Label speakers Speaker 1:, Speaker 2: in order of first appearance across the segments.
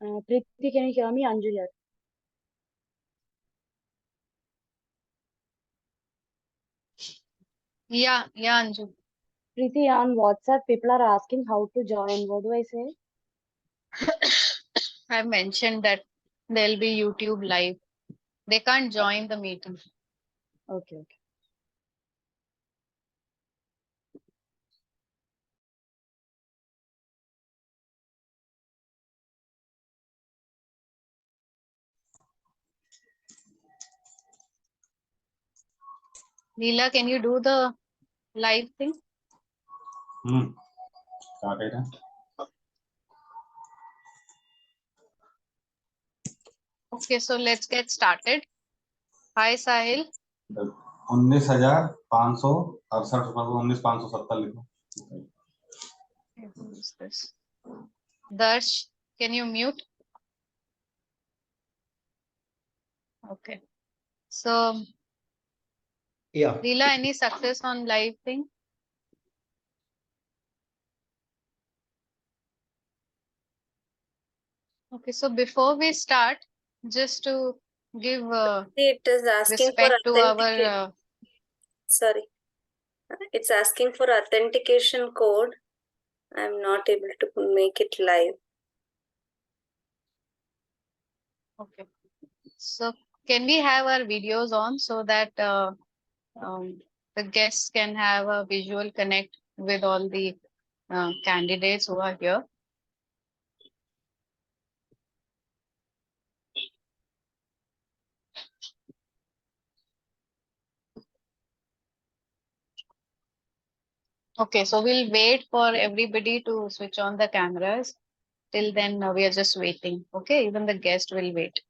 Speaker 1: Preeti, can you hear me? Anju here.
Speaker 2: Yeah, Anju.
Speaker 1: Preeti, on WhatsApp, people are asking how to join. What do I say?
Speaker 2: I mentioned that there'll be YouTube live. They can't join the meeting.
Speaker 1: Okay.
Speaker 2: Leela, can you do the live thing?
Speaker 3: Started.
Speaker 2: Okay, so let's get started. Hi, Sahil.
Speaker 3: 19,568 रुपए को 19,570 लिखो.
Speaker 2: Who is this? Darsh, can you mute? Okay. So,
Speaker 4: yeah.
Speaker 2: Leela, any success on live thing? Okay, so before we start, just to give
Speaker 5: it is asking
Speaker 2: respect
Speaker 5: for
Speaker 2: to our
Speaker 5: sorry, it's asking for authentication code. I'm not able to make it live.
Speaker 2: Okay, so can we have our videos on so that the guests can have a visual connect with all the candidates who are here? Okay, so we'll wait for everybody to switch on the cameras. Till then, we are just waiting. Okay, even the guest will wait.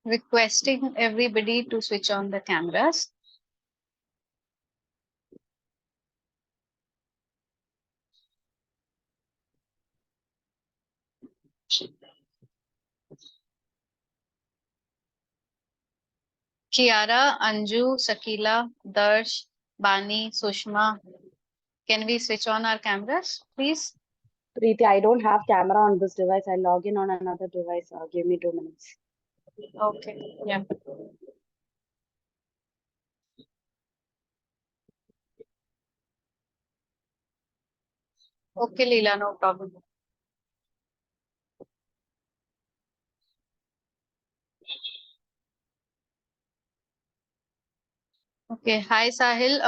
Speaker 2: Requesting everybody to switch on the cameras. Kiara, Anju, Sakila, Darsh, Bani, Sushma. Can we switch on our cameras, please?
Speaker 1: Preeti, I don't have camera on this device. I'll log in on another device. Give me 2 minutes.
Speaker 2: Okay, yeah. Okay, Leela, no problem. Okay, hi Sahil.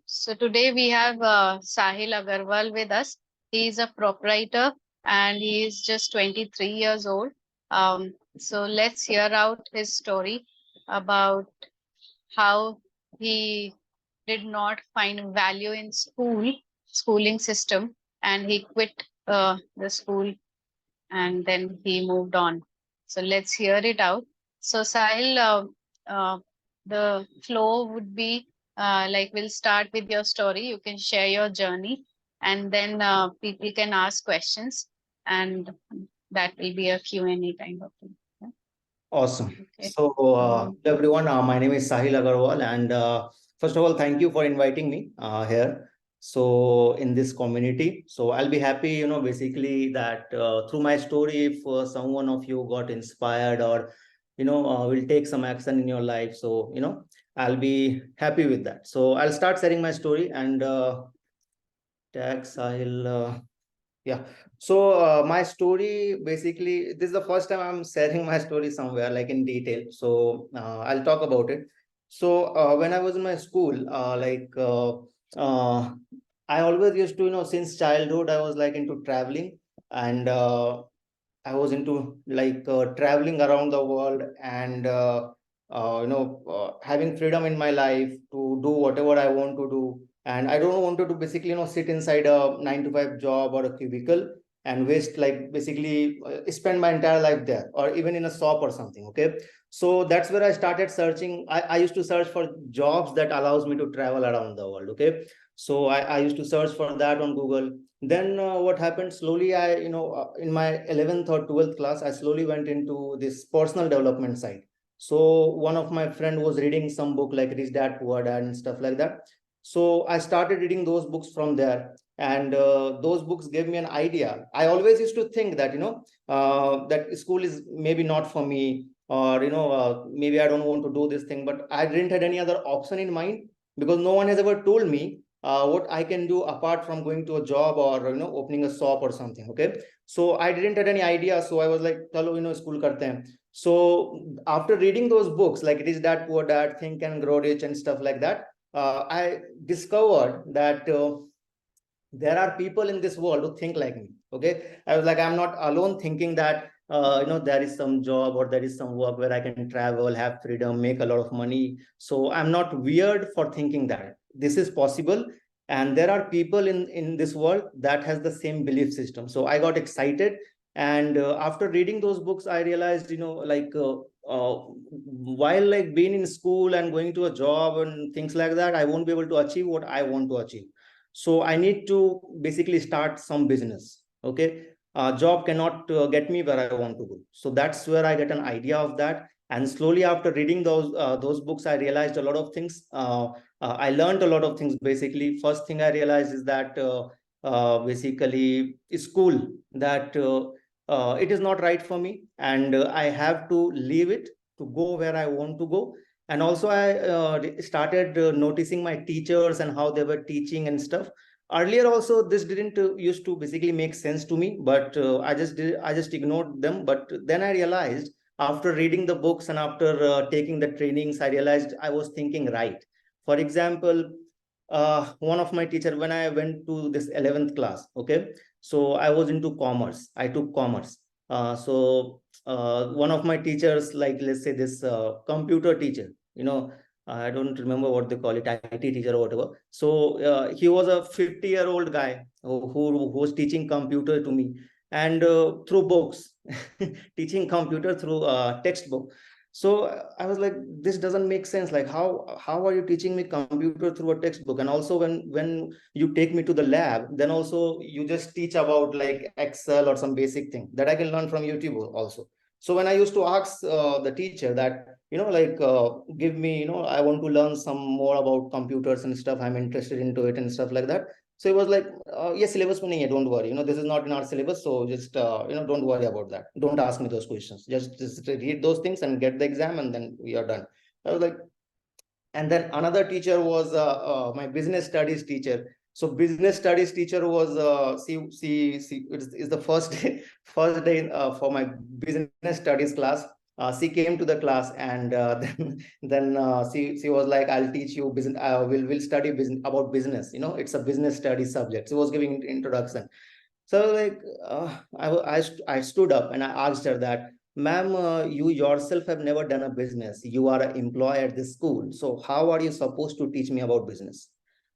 Speaker 2: So today we have Sahil Agarwal with us. He is a proprietor and he is just 23 years old. So let's hear out his story about how he did not find value in schooling system, and he quit the school and then he moved on. So let's hear it out. So Sahil, the flow would be like we'll start with your story. You can share your journey, and then people can ask questions, and that will be a Q&A kind of thing. Yeah?
Speaker 4: Awesome.
Speaker 2: Okay.
Speaker 4: So, hello everyone. My name is Sahil Agarwal, and first of all, thank you for inviting me here. So, in this community, so I'll be happy, basically that through my story, if someone of you got inspired or, will take some action in your life, so I'll be happy with that. So, I'll start sharing my story and tag Sahil. Yeah. So my story, basically, this is the first time I'm sharing my story somewhere like in detail. So I'll talk about it. So when I was in my school, I always used to, since childhood, I was like into traveling, and I was into like traveling around the world and having freedom in my life to do whatever I want to do. And I don't want to basically sit inside a 9 to 5 job or a cubicle. and waste, like basically spend my entire life there, or even in a shop or something. Okay, so that's where I started searching. I used to search for jobs that allows me to travel around the world. Okay, so I used to search for that on Google. Then what happened slowly, I in my 11th or 12th class, I slowly went into this personal development side. So one of my friend was reading some book like Rich Dad Poor Dad and stuff like that. So I started reading those books from there, and those books gave me an idea. I always used to think that that school is maybe not for me, or maybe I don't want to do this thing, but I didn't had any other option in mind, because no one has ever told me what I can do apart from going to a job or opening a shop or something. Okay, so I didn't have any idea. So I was like, chalo, school karte hain. So after reading those books like Rich Dad Poor Dad, Think and Grow Rich and stuff like that, I discovered that there are people in this world who think like me. Okay, I was like, I'm not alone thinking that there is some job or there is some work where I can travel, have freedom, make a lot of money. So I'm not weird for thinking that this is possible, and there are people in this world that has the same belief system. So I got excited, and after reading those books, I realized while like being in school and going to a job and things like that, I won't be able to achieve what I want to achieve. So I need to basically start some business. Okay, job cannot get me where I want to go. So that's where I get an idea of that. And slowly after reading those books, I realized a lot of things. I learned a lot of things. Basically, first thing I realized is that basically school, that it is not right for me, and I have to leave it to go where I want to go. And also I started noticing my teachers and how they were teaching and stuff. Earlier also this didn't used to basically make sense to me, but I just ignored them. But then I realized, after reading the books and after taking the trainings, I realized I was thinking right. For example, one of my teacher, when I went to this 11th class, okay, so I was into commerce, I took commerce. One of my teachers, like let's say this computer teacher, I don't remember what they call it, IT teacher or whatever. So he was a 50-year-old guy who was teaching computer to me, and through books, teaching computer through textbook. So I was like, this doesn't make sense. Like, how are you teaching me computer through a textbook? And also when you take me to the lab, then also you just teach about like Excel or some basic thing that I can learn from YouTube also. So when I used to ask the teacher that, give me, I want to learn some more about computers and stuff, I'm interested into it and stuff like that. So he was like, yes, syllabus mein nahi hai, don't worry, this is not in our syllabus, so just don't worry about that, don't ask me those questions, just read those things and get the exam, and then we are done. I was like, and then another teacher was my business studies teacher. So business studies teacher was is the first day first day for my business studies class. She came to the class, and then she was like, I'll teach you business, we'll study business, about business, it's a business studies subject. She was giving introduction. So like I stood up and I asked her that, ma'am, you yourself have never done a business. You are an employee at this school. So how are you supposed to teach me about business?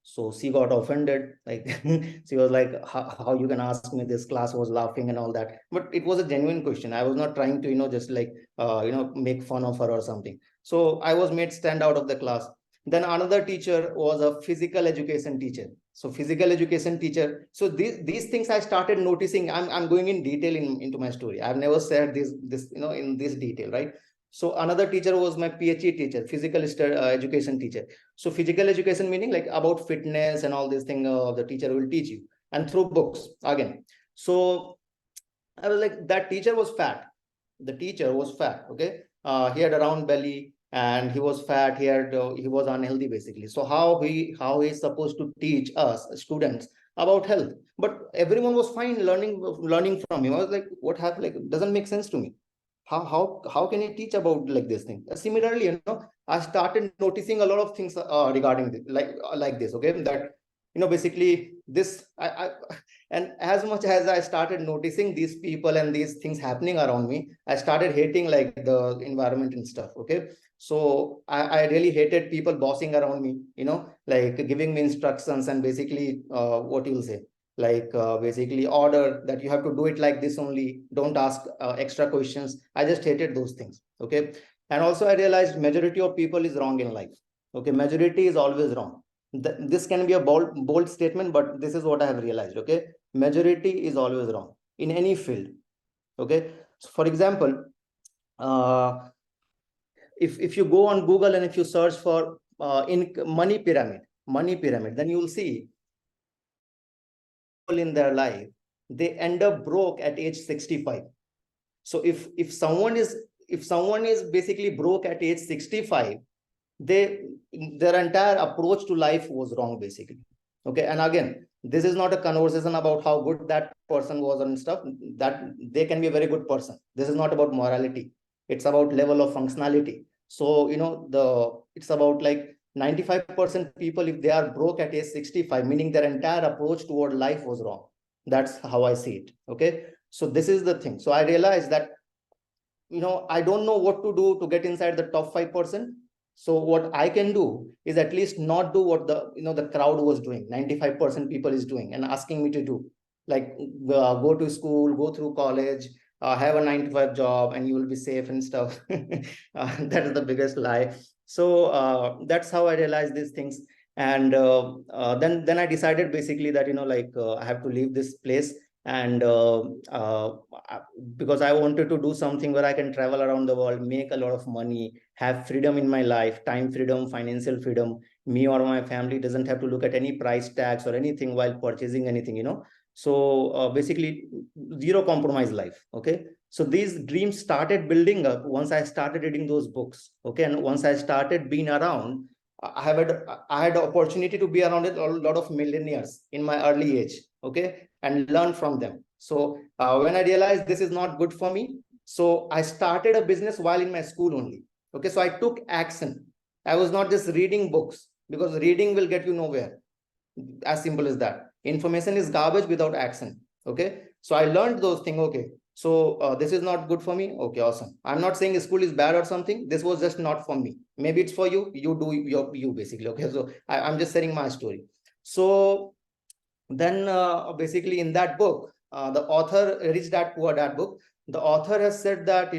Speaker 4: So she got offended. Like she was like, how you can ask me this? Class was laughing and all that. But it was a genuine question. I was not trying to, just like, make fun of her or something. So I was made stand out of the class. Then another teacher was a physical education teacher. So physical education teacher. So these things I started noticing. I'm going in detail into my story. I've never said this in this detail, right? So another teacher was my PhD teacher, physical education teacher. So physical education meaning like about fitness and all these things, the teacher will teach you, and through books again. So I was like, that teacher was fat. The teacher was fat. Okay, he had a round belly and he was fat. He was unhealthy basically. So how he's supposed to teach us students about health? But everyone was fine learning from him. I was like, what happened? Like, it doesn't make sense to me. How can he teach about like this thing? Similarly, I started noticing a lot of things regarding this, like this. Okay, that basically this and as much as I started noticing these people and these things happening around me, I started hating like the environment and stuff. Okay, so I really hated people bossing around me, like giving me instructions and basically what you'll say, like basically order that you have to do it like this only, don't ask extra questions. I just hated those things. Okay. And also I realized majority of people is wrong in life. Okay, majority is always wrong. This can be a bold statement, but this is what I have realized. Okay, majority is always wrong in any field. Okay, so for example, if you go on Google and if you search for in money pyramid, then you will see in their life they end up broke at age 65. So if someone is basically broke at age 65, their entire approach to life was wrong basically. Okay, and again, this is not a conversation about how good that person was and stuff. That they can be a very good person. This is not about morality, it's about level of functionality. So it's about like 95% people, if they are broke at age 65, meaning their entire approach toward life was wrong. That's how I see it. Okay, so this is the thing. So I realized that I don't know what to do to get inside the top 5%. So what I can do is at least not do what the crowd was doing, 95% people is doing and asking me to do, like go to school, go through college, have a 9 to 5 job, and you will be safe and stuff. That is the biggest lie. So that's how I realized these things. And then I decided basically that I have to leave this place. And because I wanted to do something where I can travel around the world, make a lot of money, have freedom in my life, time freedom, financial freedom. Me or my family doesn't have to look at any price tags or anything while purchasing anything. So basically zero compromise life. Okay, so these dreams started building up once I started reading those books. Okay, and once I started being around, I had the opportunity to be around a lot of millionaires in my early age. Okay, and learn from them. So when I realized this is not good for me, so I started a business while in my school only. Okay, so I took action. I was not just reading books, because reading will get you nowhere. As simple as that. Information is garbage without action. Okay, so I learned those things. Okay, so this is not good for me. Okay, awesome. I'm not saying school is bad or something. This was just not for me. Maybe it's for you. You do you basically. Okay, so I'm just sharing my story. So then basically in that book, the author reached that book. The author has said that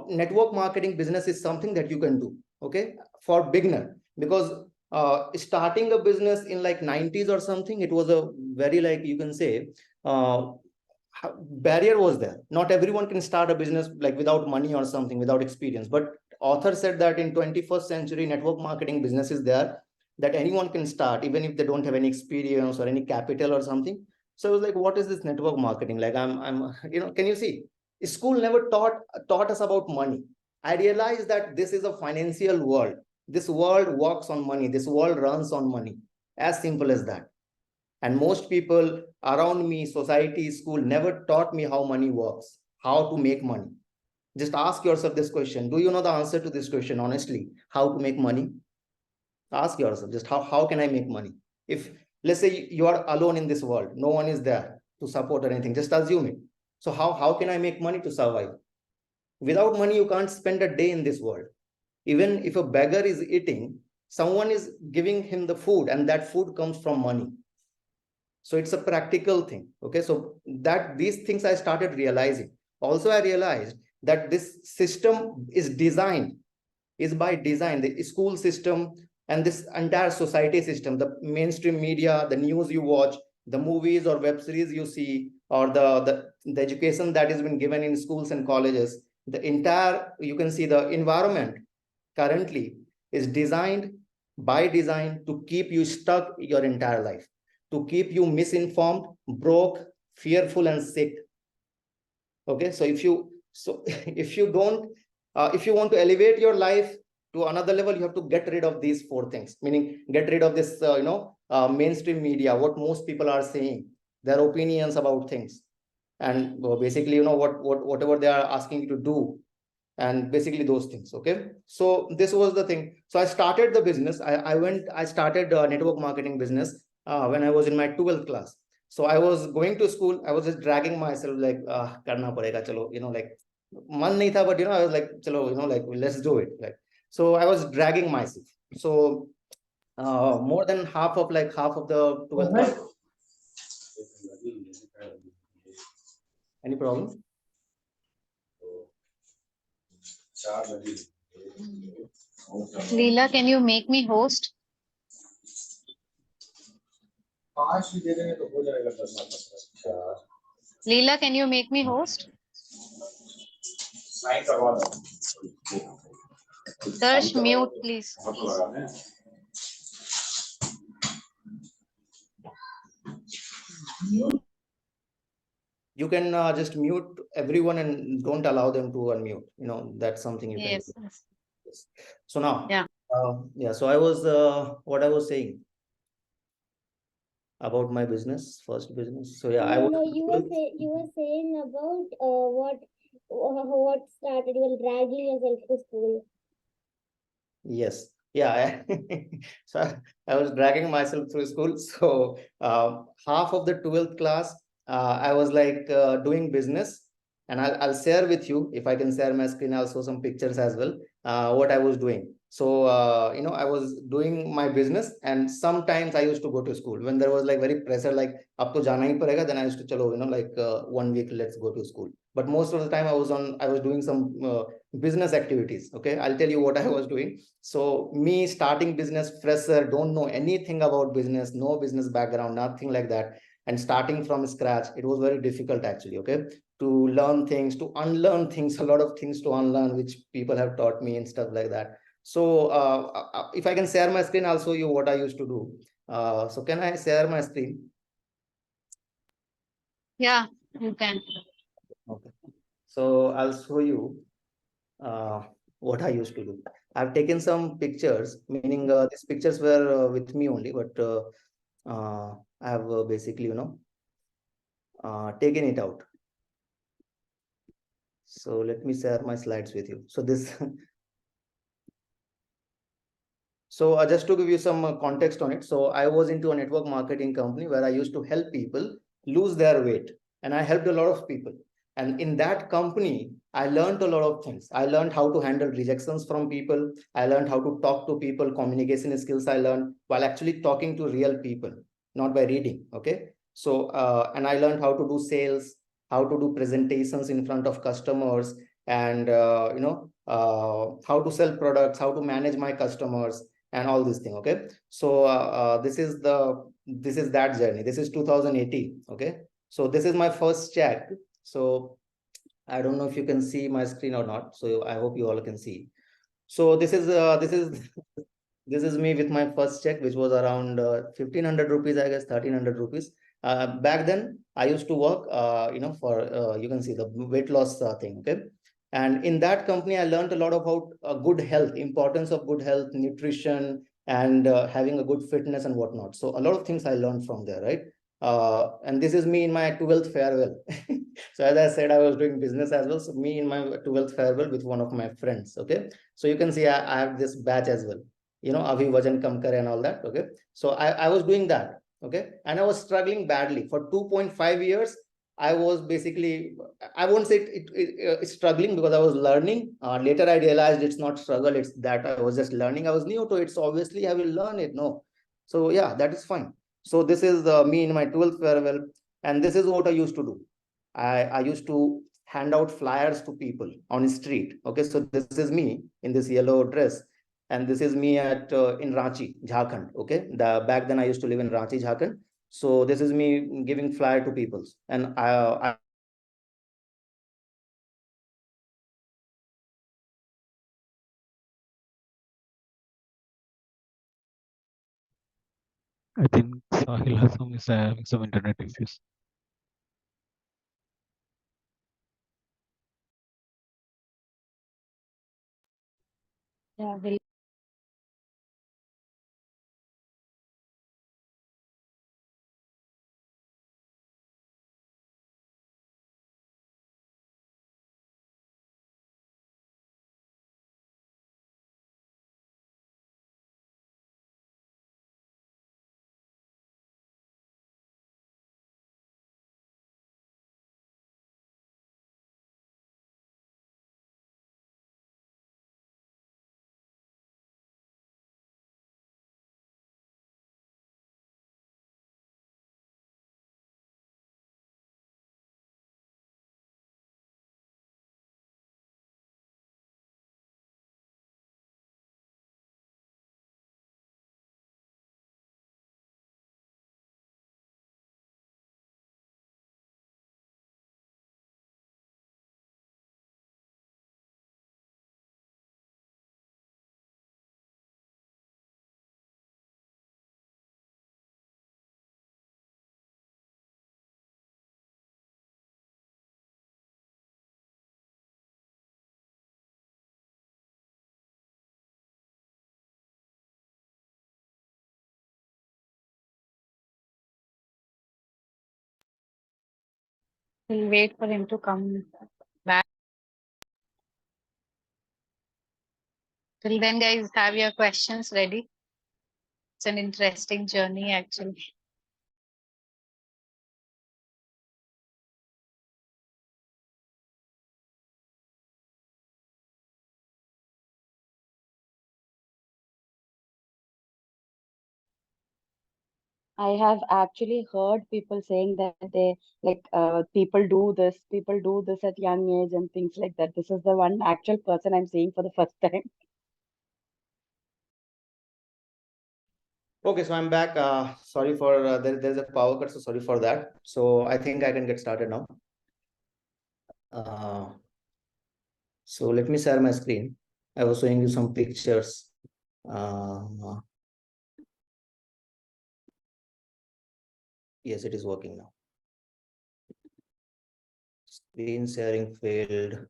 Speaker 4: network marketing business is something that you can do, okay, for beginner. Because starting a business in like 90s or something, it was a very, like, you can say, barrier was there. Not everyone can start a business like without money or something, without experience. But author said that in 21st century, network marketing business is there, that anyone can start even if they don't have any experience or any capital or something. So I was like, what is this network marketing? Like I'm can you see, school never taught us about money. I realized that this is a financial world. This world works on money. This world runs on money. As simple as that. And most people around me, society, school, never taught me how money works, how to make money. Just ask yourself this question. Do you know the answer to this question, honestly? How to make money? Ask yourself, just how can I make money? If, let's say, you are alone in this world, no one is there to support or anything, just assume it. So how can I make money to survive? Without money, you can't spend a day in this world. Even if a beggar is eating, someone is giving him the food, and that food comes from money. So it's a practical thing. Okay, so that these things I started realizing. Also, I realized that this system is by design. The school system and this entire society system, the mainstream media, the news you watch, the movies or web series you see, or the education that has been given in schools and colleges, the entire, you can see, the environment currently is designed by design to keep you stuck your entire life, to keep you misinformed, broke, fearful, and sick. Okay, so if you want to elevate your life to another level, you have to get rid of these 4 things. Meaning, get rid of this mainstream media, what most people are saying, their opinions about things, and basically whatever they are asking you to do, and basically those things. Okay, so this was the thing. So I started the business. I started a network marketing business when I was in my 12th class. So I was going to school. I was just dragging myself, like karna padega chalo, like man nahi tha, but I was like, chalo, like, let's do it. Like, so I was dragging myself. So more than half of the 12th class, Any problem?
Speaker 2: Leela, can you make me host? Leela, can you make me host? Darsh, mute, please.
Speaker 4: You can just mute everyone and don't allow them to unmute. That's something you can
Speaker 2: Yes.
Speaker 4: do. Yes. So now,
Speaker 2: Yeah.
Speaker 4: so I was what I was saying about my business, first business. So yeah,
Speaker 6: No, you were saying about what started you dragging yourself to school.
Speaker 4: Yes. Yeah. So I was dragging myself through school. So half of the 12th class, I was like doing business. And I'll share with you, if I can share my screen, also some pictures as well, what I was doing. So, I was doing my business, and sometimes I used to go to school when there was like very pressure, like, up to jana hi parega, then I used to chalo, 1 week, let's go to school. But most of the time I was doing some business activities. Okay. I'll tell you what I was doing. So me starting business, fresher, don't know anything about business, no business background, nothing like that. And starting from scratch, it was very difficult actually. Okay. To learn things, to unlearn things, a lot of things to unlearn, which people have taught me and stuff like that. So if I can share my screen, I'll show you what I used to do. So can I share my screen?
Speaker 2: Yeah, you can.
Speaker 4: Okay. So I'll show you what I used to do. I've taken some pictures, meaning these pictures were with me only, but I have basically, taken it out. So let me share my slides with you. So this, so just to give you some context on it. So I was into a network marketing company where I used to help people lose their weight, and I helped a lot of people. And in that company, I learned a lot of things. I learned how to handle rejections from people. I learned how to talk to people, communication skills I learned while actually talking to real people, not by reading. Okay. So, and I learned how to do sales, how to do presentations in front of customers, and, how to sell products, how to manage my customers, and all this thing. Okay. So this is that journey. This is 2018. Okay. So this is my first check. So I don't know if you can see my screen or not. So I hope you all can see. So this is this is me with my first check, which was around 1,500 rupees, I guess 1,300 rupees. Back then I used to work, for you can see the weight loss thing. Okay. And in that company, I learned a lot about good health, importance of good health, nutrition, and having a good fitness and whatnot. So a lot of things I learned from there, right? And this is me in my 12th farewell. So as I said, I was doing business as well. So me in my 12th farewell with one of my friends. Okay. So you can see I have this badge as well, Abhi Vajan Kam Kare and all that. Okay. So I was doing that. Okay. And I was struggling badly for 2.5 years. I was basically, I won't say it's struggling, because I was learning. Later, I realized it's not struggle. It's that I was just learning. I was new to it. So obviously I will learn it. No. So yeah, that is fine. So this is me in my 12th farewell. And this is what I used to do. I used to hand out flyers to people on the street. Okay. So this is me in this yellow dress. And this is me at in Ranchi, Jharkhand. Okay. Back then I used to live in Ranchi, Jharkhand. So this is me giving flyer to people. And
Speaker 7: I think Sahil has is having some internet issues.
Speaker 1: Yeah,
Speaker 2: We'll wait for him to come back. Till then, guys, have your questions ready. It's an interesting journey, actually.
Speaker 1: I have actually heard people saying that they people do this at young age and things like that. This is the one actual person I'm seeing for the first time.
Speaker 4: Okay, so I'm back. Sorry for there's a power cut, so sorry for that. So I think I can get started now. So let me share my screen. I was showing you some pictures. Yes, it is working now. Screen sharing failed.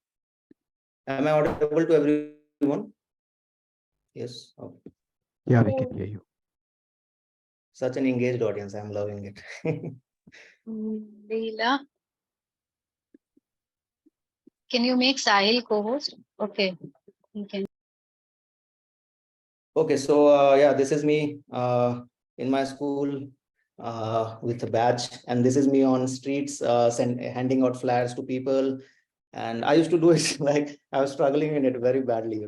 Speaker 4: Am I audible to everyone? Yes. Okay.
Speaker 7: Yeah, we can hear you.
Speaker 4: Such an engaged audience. I'm loving it.
Speaker 2: Leela, can you make Sahil co-host? Okay, you can.
Speaker 4: Okay, so yeah, this is me in my school with a badge, and this is me on streets handing out flyers to people. And I used to do it like I was struggling in it very badly,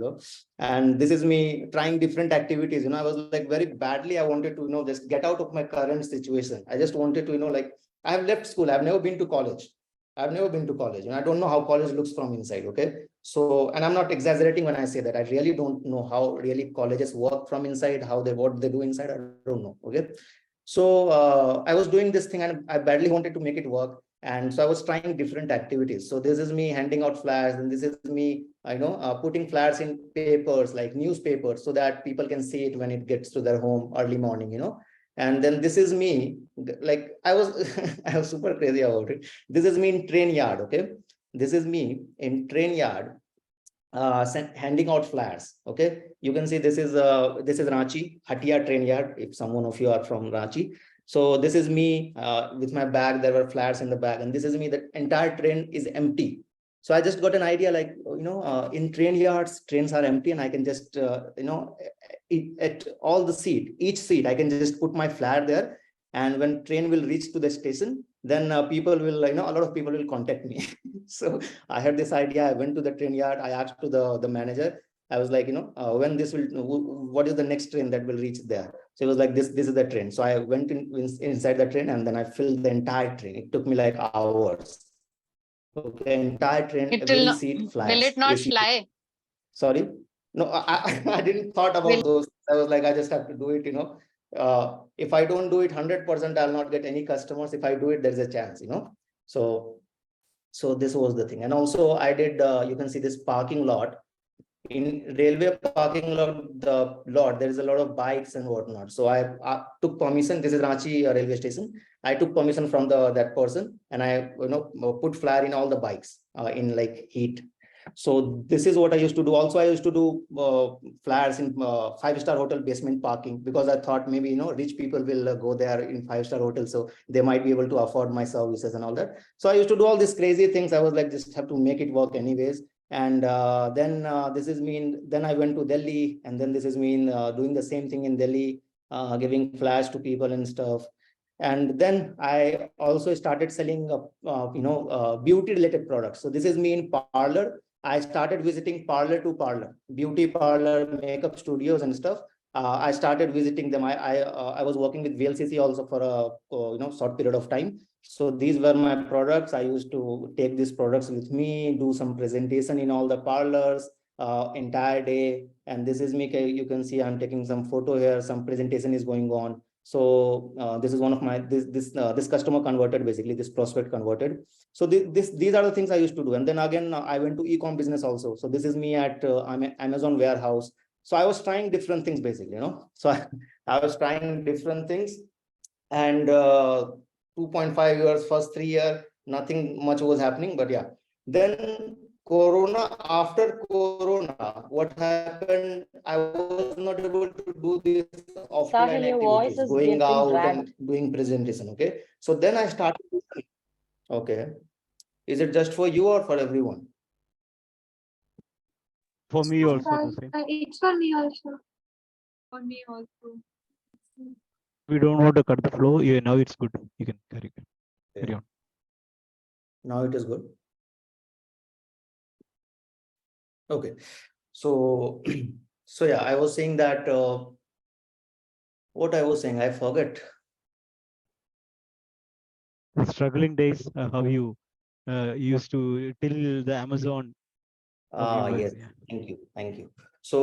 Speaker 4: and this is me trying different activities. I was like very badly, I wanted to, just get out of my current situation. I just wanted to, like, I have left school. I've never been to college. I've never been to college, and I don't know how college looks from inside. Okay. So, and I'm not exaggerating when I say that. I really don't know how really colleges work from inside, what they do inside. I don't know. Okay. So I was doing this thing and I badly wanted to make it work. And so I was trying different activities. So this is me handing out flyers, and this is me, putting flyers in papers like newspapers so that people can see it when it gets to their home early morning. And then this is me, like I was, I was super crazy about it. This is me in train yard. Okay. This is me in train yard handing out flyers. Okay, you can see this is Ranchi Hatia train yard, if someone of you are from Ranchi. So this is me with my bag. There were flyers in the bag, and this is me. The entire train is empty. So I just got an idea, like, in train yards, trains are empty, and I can just at all the each seat I can just put my flyer there, and when train will reach to the station, then people will, a lot of people will contact me. So I had this idea. I went to the train yard. I asked to the manager. I was like, when this will, what is the next train that will reach there? So it was like, this is the train. So I went inside the train, and then I filled the entire train. It took me like hours. Okay, entire train,
Speaker 2: It
Speaker 4: every
Speaker 2: will not,
Speaker 4: seat
Speaker 2: will
Speaker 4: flyers.
Speaker 2: it not
Speaker 4: AC.
Speaker 2: fly?
Speaker 4: Sorry. No, I didn't thought about
Speaker 2: Will,
Speaker 4: those. I was like, I just have to do it, if I don't do it 100%, I'll not get any customers. If I do it, there's a chance, So this was the thing. And also I did, you can see this parking lot. In railway parking lot, there is a lot of bikes and whatnot. So I took permission. This is Ranchi railway station. I took permission from that person, and I put flyer in all the bikes in like heat. So this is what I used to do. Also, I used to do flyers in 5-star hotel basement parking, because I thought maybe rich people will go there in 5-star hotels, so they might be able to afford my services and all that. So I used to do all these crazy things. I was like, just have to make it work anyways. And then this is me. Then I went to Delhi, and then this is me doing the same thing in Delhi, giving flash to people and stuff. And then I also started selling, beauty related products. So this is me in parlor. I started visiting parlor to parlor, beauty parlor, makeup studios and stuff. I started visiting them. I was working with VLCC also for a short period of time. So these were my products. I used to take these products with me, do some presentation in all the parlors entire day. And this is me. You can see I'm taking some photo here. Some presentation is going on. So this is one of my this customer converted, basically this prospect converted. So these are the things I used to do. And then again, I went to e-com business also. So this is me at Amazon warehouse. So I was trying different things, basically, So I was trying different things, and 2.5 years, first 3 years, nothing much was happening. But yeah, then after Corona, what happened? I was not able to do this offline
Speaker 1: Sahil, your voice
Speaker 4: activities,
Speaker 1: is
Speaker 4: going
Speaker 1: getting
Speaker 4: out
Speaker 1: dragged.
Speaker 4: and doing presentation. Okay, so then I started. Okay, Is it just for you or for everyone?
Speaker 7: For me also the same.
Speaker 8: It's for me also. For me also.
Speaker 7: We don't want to cut the flow. Yeah, now it's good. You can carry on.
Speaker 4: Now it is good. Okay. So, so yeah, I was saying that, what I was saying, I forget.
Speaker 7: The struggling days, how you used to till the Amazon.
Speaker 4: Yes, thank you. So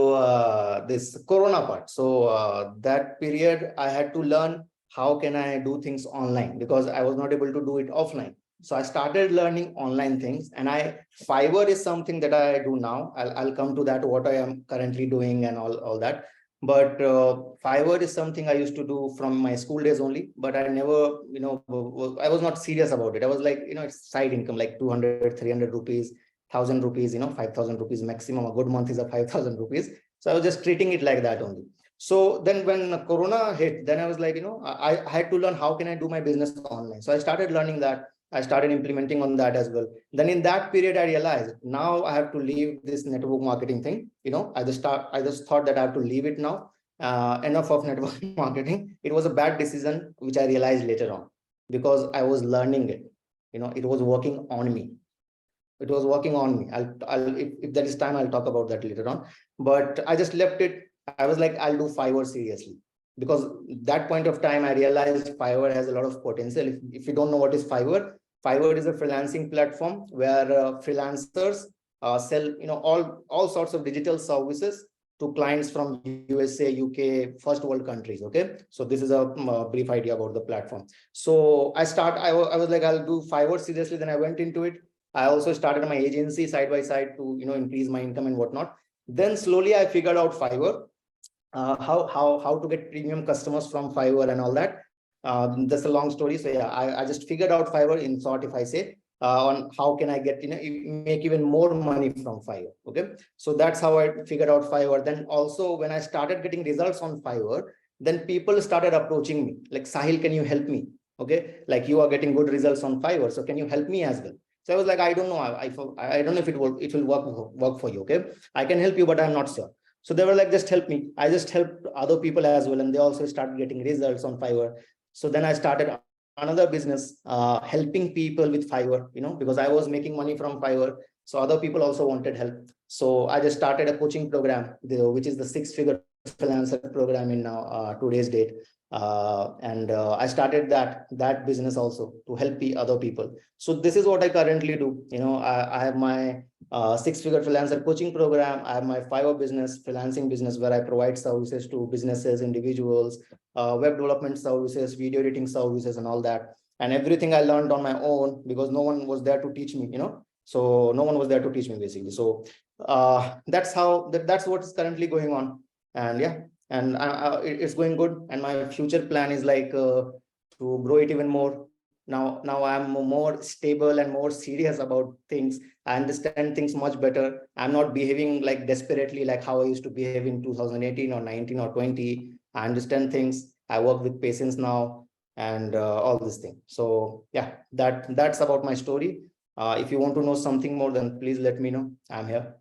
Speaker 4: this Corona part. So that period I had to learn how can I do things online because I was not able to do it offline. So I started learning online things, and Fiverr is something that I do now. I'll come to that, what I am currently doing and all that. But Fiverr is something I used to do from my school days only, but I never, I was not serious about it. I was like, it's side income, like 200, 300 rupees, 1,000 rupees, 5,000 rupees maximum. A good month is a 5,000 rupees. So I was just treating it like that only. So then when Corona hit, then I was like, I had to learn how can I do my business online. So I started learning that. I started implementing on that as well. Then in that period, I realized now I have to leave this network marketing thing. I just thought that I have to leave it now. Enough of network marketing. It was a bad decision, which I realized later on because I was learning it. It was working on me. It was working on me. If there is time, I'll talk about that later on. But I just left it. I was like, I'll do Fiverr seriously. Because that point of time, I realized Fiverr has a lot of potential. If you don't know what is Fiverr, Fiverr is a freelancing platform where freelancers sell, all sorts of digital services to clients from USA, UK, first world countries. Okay, so this is a brief idea about the platform. So I was like, I'll do Fiverr seriously. Then I went into it. I also started my agency side by side to increase my income and whatnot. Then slowly I figured out Fiverr. How to get premium customers from Fiverr and all that. That's a long story. So yeah, I just figured out Fiverr in short, if I say, on how can I get, make even more money from Fiverr. Okay. So that's how I figured out Fiverr. Then also when I started getting results on Fiverr, then people started approaching me like, Sahil, can you help me? Okay. Like, you are getting good results on Fiverr. So can you help me as well? So I was like, I don't know. I don't know if it will work for you. Okay. I can help you, but I'm not sure. So they were like, just help me. I just helped other people as well. And they also started getting results on Fiverr. So then I started another business, helping people with Fiverr, because I was making money from Fiverr. So other people also wanted help. So I just started a coaching program, which is the 6-figure freelancer program in now today's date. I started that business also to help the other people. So this is what I currently do. I have my 6-figure freelancer coaching program. I have my Fiverr business, freelancing business, where I provide services to businesses, individuals, web development services, video editing services, and all that. And everything I learned on my own because no one was there to teach me. So no one was there to teach me basically. So that's what's currently going on. And yeah. And it's going good. And my future plan is like to grow it even more. Now I'm more stable and more serious about things. I understand things much better. I'm not behaving like desperately like how I used to behave in 2018 or 19 or 20. I understand things. I work with patience now and all this thing. So yeah, that's about my story. If you want to know something more, then please let me know. I'm here.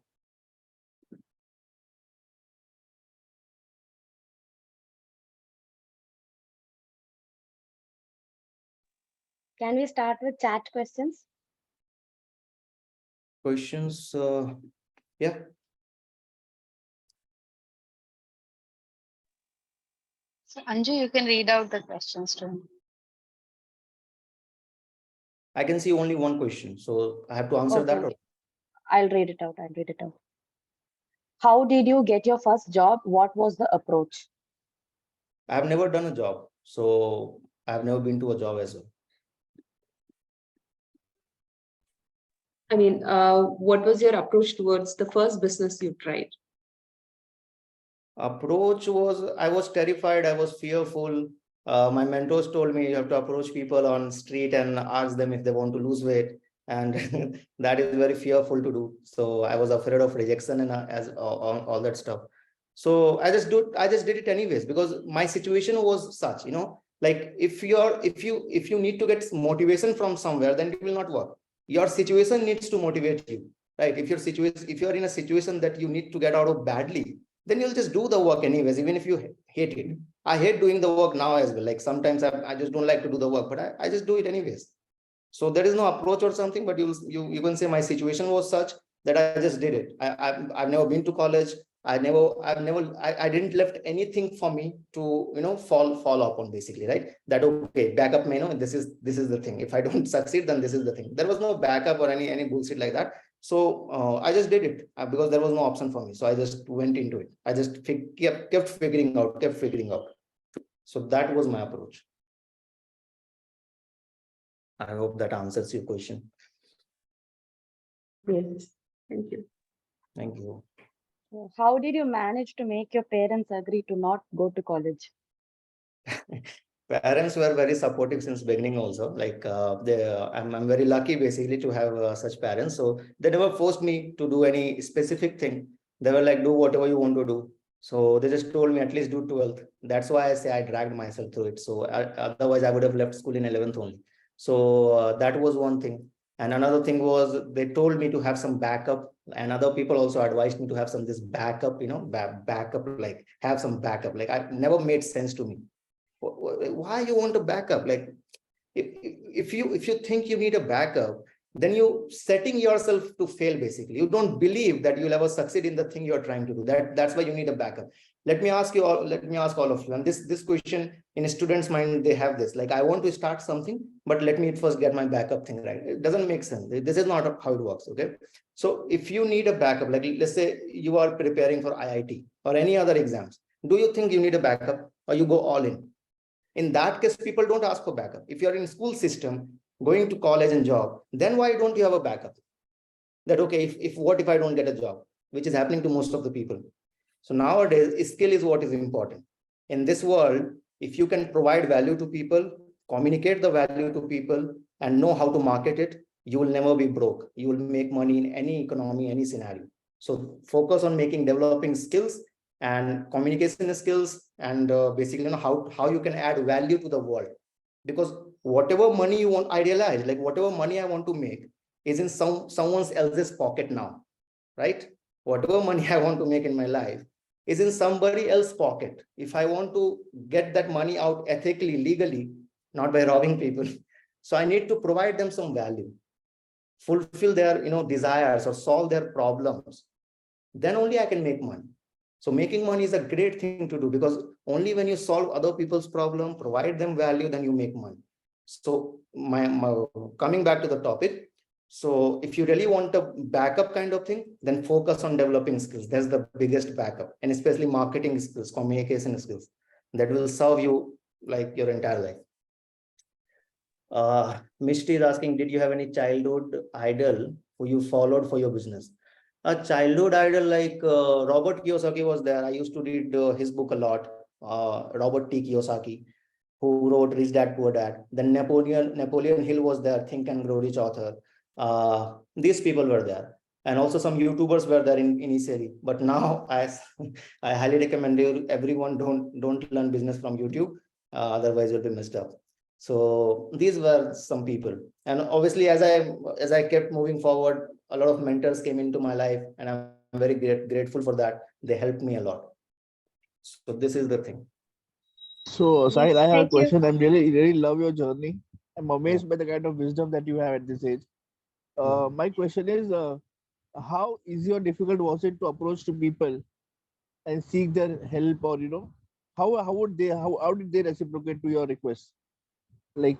Speaker 1: Can we start with chat questions?
Speaker 4: Questions? Yeah.
Speaker 2: So Anju, you can read out the questions to me.
Speaker 4: I can see only one question, so I have to answer that. Or...
Speaker 1: I'll read it out. How did you get your first job? What was the approach?
Speaker 4: I've never done a job, so I've never been to a job as well.
Speaker 8: I mean, what was your approach towards the first business you tried?
Speaker 4: Approach was, I was terrified. I was fearful. My mentors told me you have to approach people on street and ask them if they want to lose weight. And that is very fearful to do. So I was afraid of rejection and all that stuff. So I just did it anyways, because my situation was such, like if you need to get motivation from somewhere, then it will not work. Your situation needs to motivate you, right? If you're in a situation that you need to get out of badly, then you'll just do the work anyways, even if you hate it. I hate doing the work now as well. Like sometimes I just don't like to do the work, but I just do it anyways. So there is no approach or something, but you can say my situation was such that I just did it. I've never been to college. I didn't left anything for me to, fall up on, basically, right? That, okay, backup, this is the thing. If I don't succeed, then this is the thing. There was no backup or any bullshit like that. So I just did it because there was no option for me. So I just went into it. I just kept figuring out. So that was my approach. I hope that answers your question.
Speaker 8: Yes, thank you.
Speaker 4: Thank you.
Speaker 1: How did you manage to make your parents agree to not go to college?
Speaker 4: Parents were very supportive since beginning also. Like I'm very lucky basically to have such parents. So they never forced me to do any specific thing. They were like, do whatever you want to do. So they just told me at least do 12th. That's why I say I dragged myself through it. So otherwise I would have left school in 11th only. So that was one thing. And another thing was they told me to have some backup, and other people also advised me to have this backup, backup, like have some backup. Like it never made sense to me. Why you want a backup? Like if you think you need a backup, then you setting yourself to fail. Basically, you don't believe that you'll ever succeed in the thing you're trying to do. That's why you need a backup. Let me ask all of you, and this question in a student's mind, they have this, like, I want to start something, but let me first get my backup thing right. It doesn't make sense. This is not how it works. Okay, so if you need a backup, like let's say you are preparing for IIT or any other exams, do you think you need a backup, or you go all in? In that case, people don't ask for backup. If you're in school system, going to college and job, then why don't you have a backup? That, okay, what if I don't get a job, which is happening to most of the people. So nowadays, skill is what is important. In this world, if you can provide value to people, communicate the value to people, and know how to market it, you will never be broke. You will make money in any economy, any scenario. So focus on developing skills and communication skills, and basically how you can add value to the world. Because whatever money you want, I realize, like whatever money I want to make is in someone else's pocket now, right? Whatever money I want to make in my life is in somebody else's pocket. If I want to get that money out ethically, legally, not by robbing people, so I need to provide them some value, fulfill their desires or solve their problems. Then only I can make money. So making money is a great thing to do, because only when you solve other people's problem, provide them value, then you make money. So my coming back to the topic. So if you really want a backup kind of thing, then focus on developing skills. That's the biggest backup, and especially marketing skills, communication skills, that will serve you like your entire life. Mishti is asking, did you have any childhood idol who you followed for your business? A childhood idol like Robert Kiyosaki was there. I used to read his book a lot. Robert T. Kiyosaki, who wrote Rich Dad Poor Dad. Then Napoleon Hill was there, Think and Grow Rich author. These people were there, and also some YouTubers were there initially. But now, I highly recommend everyone don't learn business from YouTube. Otherwise, you'll be messed up. So these were some people, and obviously, as I kept moving forward, a lot of mentors came into my life, and I'm very grateful for that. They helped me a lot. So this is the thing.
Speaker 9: So, Sahil, I have a
Speaker 1: Thank you.
Speaker 9: question. I'm really love your journey. I'm amazed by the kind of wisdom that you have at this age. My question is, how easy or difficult was it to approach to people and seek their help, or how did they reciprocate to your request? Like,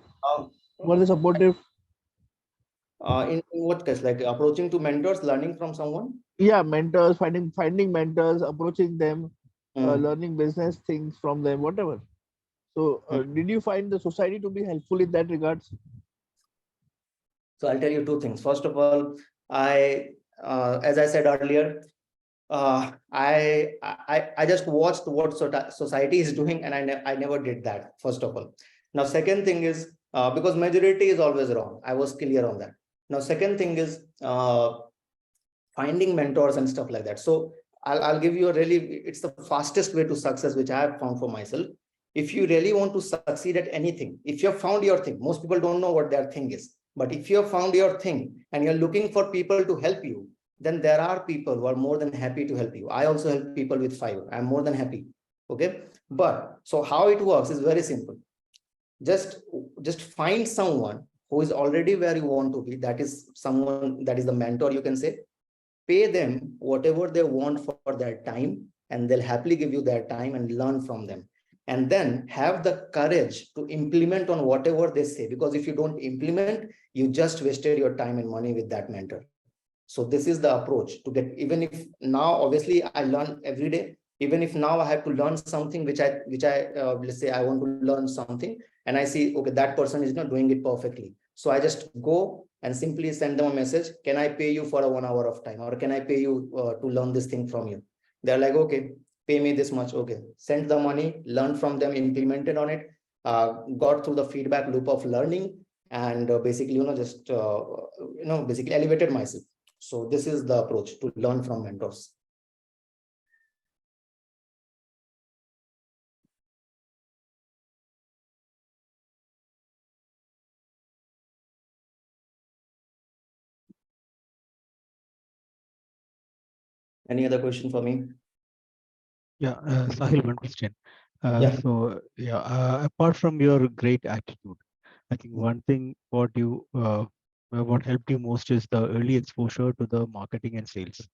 Speaker 9: were they supportive?
Speaker 4: In what case, like approaching to mentors, learning from someone?
Speaker 9: Yeah, mentors, finding mentors, approaching them, learning business things from them, whatever. So, did you find the society to be helpful in that regards?
Speaker 4: So I'll tell you two things. First of all, as I said earlier, I just watched what society is doing, and I never did that, first of all. Now, second thing is, because majority is always wrong. I was clear on that. Now, second thing is finding mentors and stuff like that. So I'll give you it's the fastest way to success, which I have found for myself. If you really want to succeed at anything, if you have found your thing, most people don't know what their thing is. But if you have found your thing and you're looking for people to help you, then there are people who are more than happy to help you. I also help people with Fiverr. I'm more than happy. Okay. But so how it works is very simple. Just find someone who is already where you want to be. That is someone, that is the mentor, you can say. Pay them whatever they want for their time, and they'll happily give you their time and learn from them. And then have the courage to implement on whatever they say, because if you don't implement, you just wasted your time and money with that mentor. So this is the approach to get, even if now, obviously I learn every day, even if now I have to learn something, which I let's say I want to learn something and I see, okay, that person is not doing it perfectly. So I just go and simply send them a message. Can I pay you for a 1 hour of time? Or can I pay you to learn this thing from you? They're like, okay, pay me this much. Okay, send the money, learn from them, implemented on it, got through the feedback loop of learning, and basically, just, basically elevated myself. So this is the approach to learn from mentors. Any other question for me?
Speaker 7: Yeah, Sahil, one question.
Speaker 4: Yeah.
Speaker 7: So, yeah, apart from your great attitude, I think one thing what helped you most is the early exposure to the marketing and sales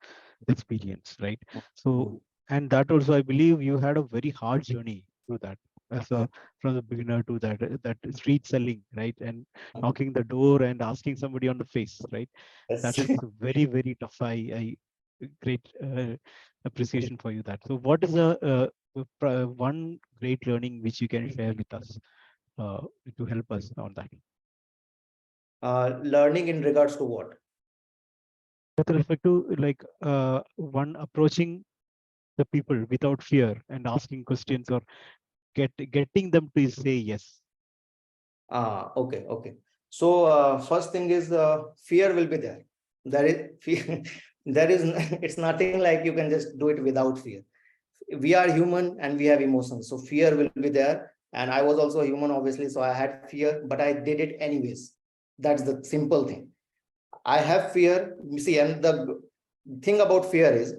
Speaker 7: experience, right? So, and that also, I believe you had a very hard journey through that, from the beginner to that street selling, right? And knocking the door and asking somebody on the face, right? That is very, very tough. I great appreciation for you that. So what is the one great learning which you can share with us to help us on that?
Speaker 4: Learning in regards to what?
Speaker 7: With respect to like one approaching the people without fear and asking questions or getting them to say yes.
Speaker 4: Okay. So first thing is fear will be there. There is fear. There is it's nothing like you can just do it without fear. We are human and we have emotions, so fear will be there. And I was also human, obviously, so I had fear, but I did it anyways. That's the simple thing. I have fear. You see, and the thing about fear is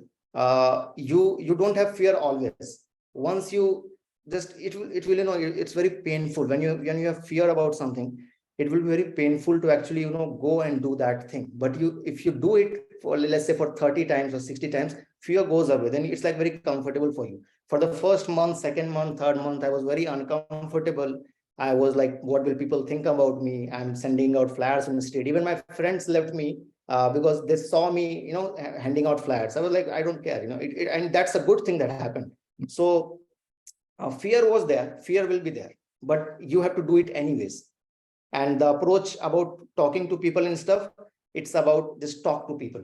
Speaker 4: you don't have fear always. Once you just it will it's very painful when you have fear about something. It will be very painful to actually go and do that thing. But if you do it for, let's say, for 30 times or 60 times, fear goes away. Then it's like very comfortable for you. For the first month, second month, third month, I was very uncomfortable. I was like, what will people think about me? I'm sending out flyers in the street. Even my friends left me because they saw me, handing out flyers. I was like, I don't care, and that's a good thing that happened. So fear was there, fear will be there, but you have to do it anyways. And the approach about talking to people and stuff, it's about just talk to people.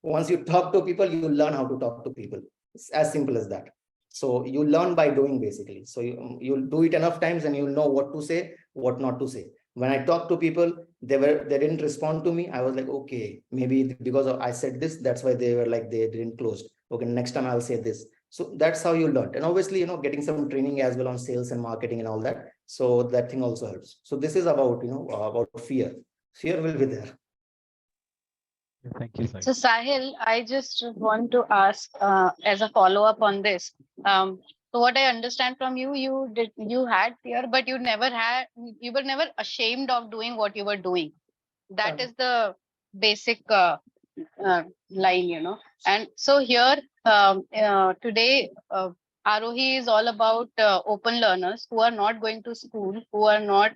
Speaker 4: Once you talk to people, you learn how to talk to people. It's as simple as that. So you learn by doing, basically. So you'll do it enough times and you'll know what to say, what not to say. When I talk to people, they didn't respond to me. I was like, okay, maybe because I said this, that's why they were like, they didn't close. Okay, next time I'll say this. So that's how you learn. And obviously, getting some training as well on sales and marketing and all that. So that thing also helps. So this is about, about fear. Fear will be there.
Speaker 7: Thank you, Sahil.
Speaker 2: So Sahil, I just want to ask as a follow-up on this. So what I understand from you, you had fear, but you were never ashamed of doing what you were doing. That is the basic line. And so here today, Aarohi is all about open learners who are not going to school, who are not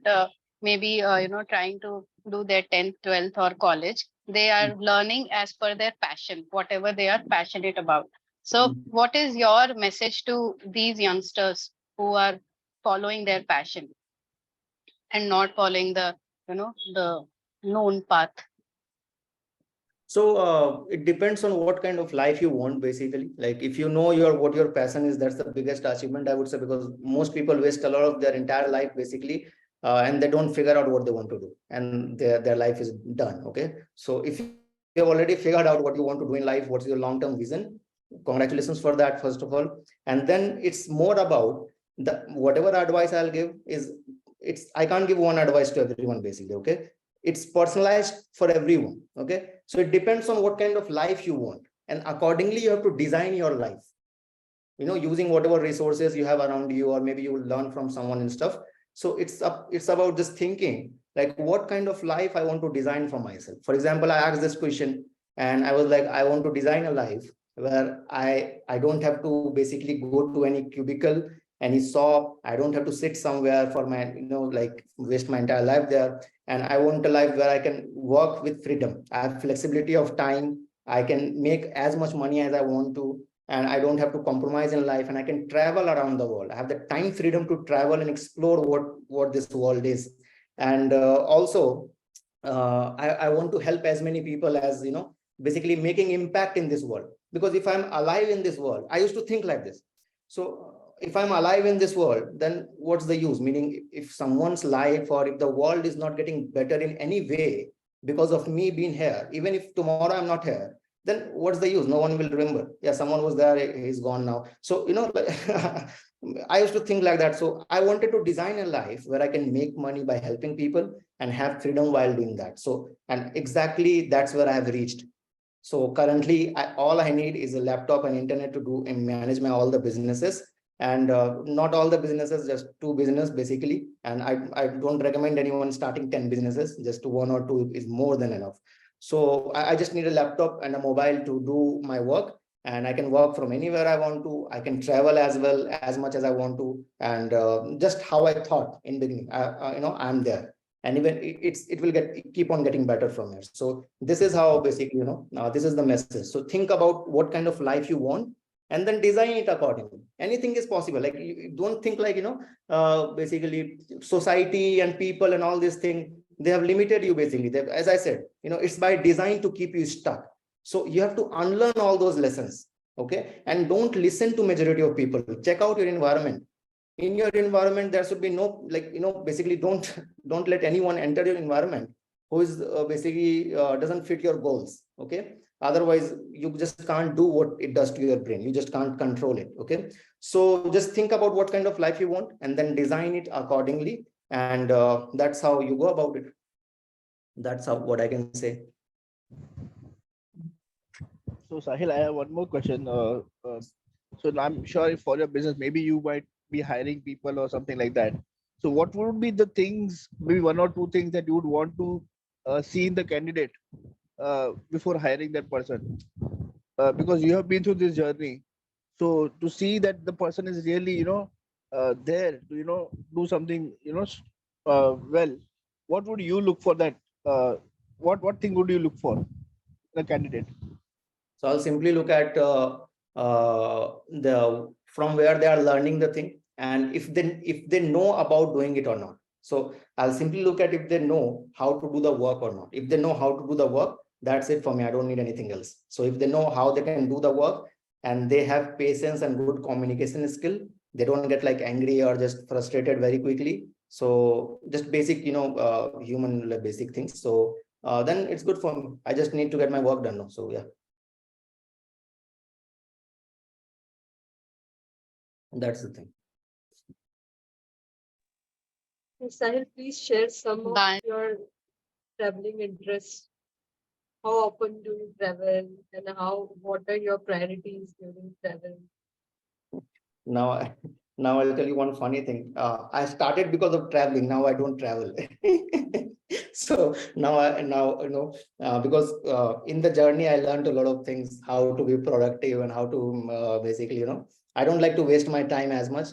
Speaker 2: maybe trying to do their 10th, 12th or college. They are learning as per their passion, whatever they are passionate about. So what is your message to these youngsters who are following their passion and not following the known path?
Speaker 4: So it depends on what kind of life you want, basically. Like if you know what your passion is, that's the biggest achievement, I would say, because most people waste a lot of their entire life, basically, and they don't figure out what they want to do, and their life is done. Okay, so if you have already figured out what you want to do in life, what's your long-term vision, congratulations for that, first of all. And then it's more about whatever advice I'll give is, I can't give one advice to everyone, basically. Okay, it's personalized for everyone. Okay, so it depends on what kind of life you want, and accordingly you have to design your life, using whatever resources you have around you, or maybe you will learn from someone and stuff. So it's about just thinking like what kind of life I want to design for myself. For example, I asked this question and I was like, I want to design a life where I don't have to basically go to any cubicle, any shop. I don't have to sit somewhere for my, like waste my entire life there. And I want a life where I can work with freedom. I have flexibility of time. I can make as much money as I want to, and I don't have to compromise in life, and I can travel around the world. I have the time freedom to travel and explore what this world is. And also, I want to help as many people as, basically making impact in this world. Because if I'm alive in this world, I used to think like this. So if I'm alive in this world, then what's the use? Meaning, if someone's life or if the world is not getting better in any way because of me being here, even if tomorrow I'm not here, then what's the use? No one will remember. Yeah, someone was there, he's gone now. So, I used to think like that. So I wanted to design a life where I can make money by helping people and have freedom while doing that. So, and exactly that's where I have reached. So currently, all I need is a laptop and internet to do and manage my all the businesses. And not all the businesses, just 2 businesses basically. And I don't recommend anyone starting 10 businesses. Just 1 or 2 is more than enough. So I just need a laptop and a mobile to do my work, and I can work from anywhere I want to. I can travel as well as much as I want to, and just how I thought in the beginning, I'm there, and even it will keep on getting better from here. So this is how basically, this is the message. So think about what kind of life you want, and then design it accordingly. Anything is possible. Like, you don't think like, basically society and people and all these things, they have limited you basically. As I said, it's by design to keep you stuck. So you have to unlearn all those lessons. Okay, and don't listen to majority of people. Check out your environment. In your environment, there should be no, like, basically don't let anyone enter your environment who is basically doesn't fit your goals. Okay, otherwise you just can't do what it does to your brain. You just can't control it. Okay, so just think about what kind of life you want and then design it accordingly, and that's how you go about it. That's what I can say.
Speaker 9: So Sahil, I have one more question. So I'm sure if for your business, maybe you might be hiring people or something like that. So what would be the things, maybe 1 or 2 things that you would want to see in the candidate before hiring that person? Because you have been through this journey. So to see that the person is really, there to, do something, well, what would you look for that? What thing would you look for in a candidate?
Speaker 4: So I'll simply look at the from where they are learning the thing, and if they know about doing it or not. So I'll simply look at if they know how to do the work or not. If they know how to do the work, that's it for me. I don't need anything else. So if they know how they can do the work and they have patience and good communication skill, they don't get like angry or just frustrated very quickly. So just basic, human basic things. So then it's good for me. I just need to get my work done now. So yeah. That's the thing.
Speaker 8: Sahil, please share some of
Speaker 2: Bye.
Speaker 8: your traveling interests. How often do you travel, and what are your priorities during travel?
Speaker 4: Now, now I'll tell you one funny thing. I started because of traveling. Now I don't travel. So now because in the journey I learned a lot of things, how to be productive and how to basically, I don't like to waste my time as much.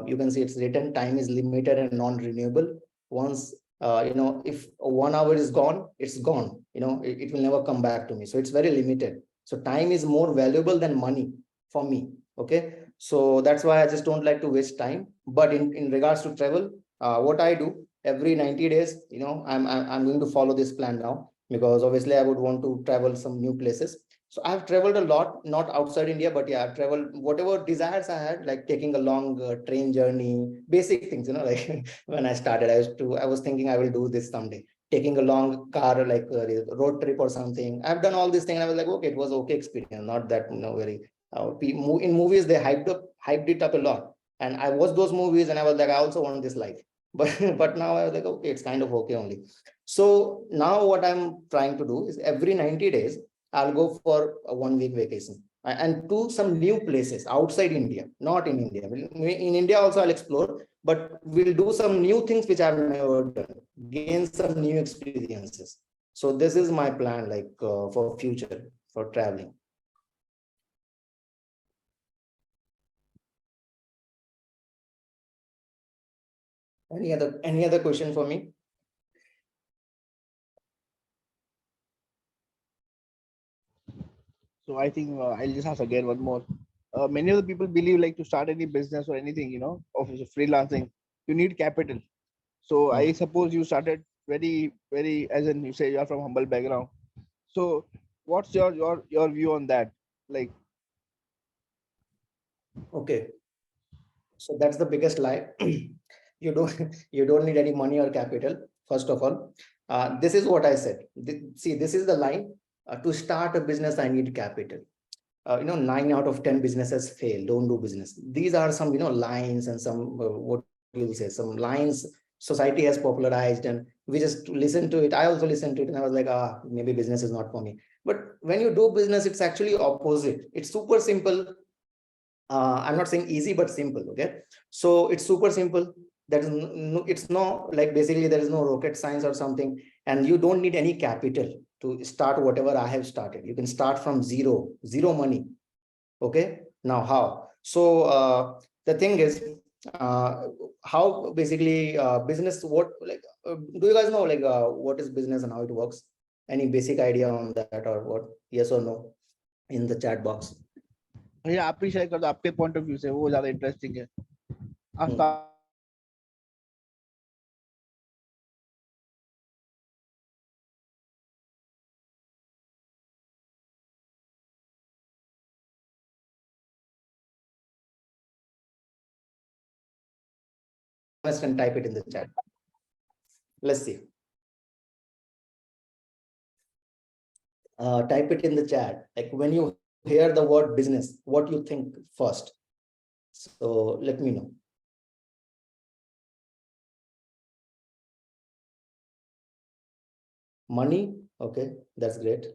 Speaker 4: You can see it's written, time is limited and non-renewable. Once if 1 hour is gone, it's gone. It will never come back to me. So it's very limited. So time is more valuable than money for me. Okay. So that's why I just don't like to waste time. But in regards to travel, what I do every 90 days, I'm going to follow this plan now, because obviously I would want to travel some new places. So I've traveled a lot, not outside India, but yeah, I've traveled whatever desires I had, like taking a long train journey, basic things, like when I started, I was thinking I will do this someday. Taking a long car, like road trip or something. I've done all these things. And I was like, okay, it was okay experience, not that, very in movies they hyped it up a lot, and I watched those movies and I was like, I also want this life. but now I was like, okay, it's kind of okay only. So now what I'm trying to do is every 90 days, I'll go for a 1 week vacation and to some new places outside India, not in India. In India also I'll explore, but we'll do some new things which I've never done, gain some new experiences. So this is my plan, like for future, for traveling. Any other question for me?
Speaker 9: So I think I'll just ask again one more. Many of the people believe like to start any business or anything, of freelancing, you need capital. So I suppose you started very, as in you say you are from humble background. So what's your view on that? Like,
Speaker 4: Okay, so that's the biggest lie. You don't need any money or capital. First of all, this is what I said. See, this is the line. To start a business, I need capital. 9 out of 10 businesses fail, don't do business. These are some lines and some what you'll say, some lines society has popularized, and we just listen to it. I also listened to it and I was like, maybe business is not for me. But when you do business, it's actually opposite. It's super simple. I'm not saying easy, but simple. Okay, so it's super simple. That is no, it's no, like, basically there is no rocket science or something, and you don't need any capital to start whatever I have started. You can start from zero money. Okay, now how? So the thing is, how basically business, what, like, do you guys know, like, what is business and how it works? Any basic idea on that, or what? Yes or no in the chat box?
Speaker 9: yeah, आप भी share कर दो आपके point of view से, वो ज्यादा interesting है. आप start.
Speaker 4: And type it in the chat. Let's see. Type it in the chat. Like, when you hear the word business, what you think first? So let me know. Money. Okay, that's great.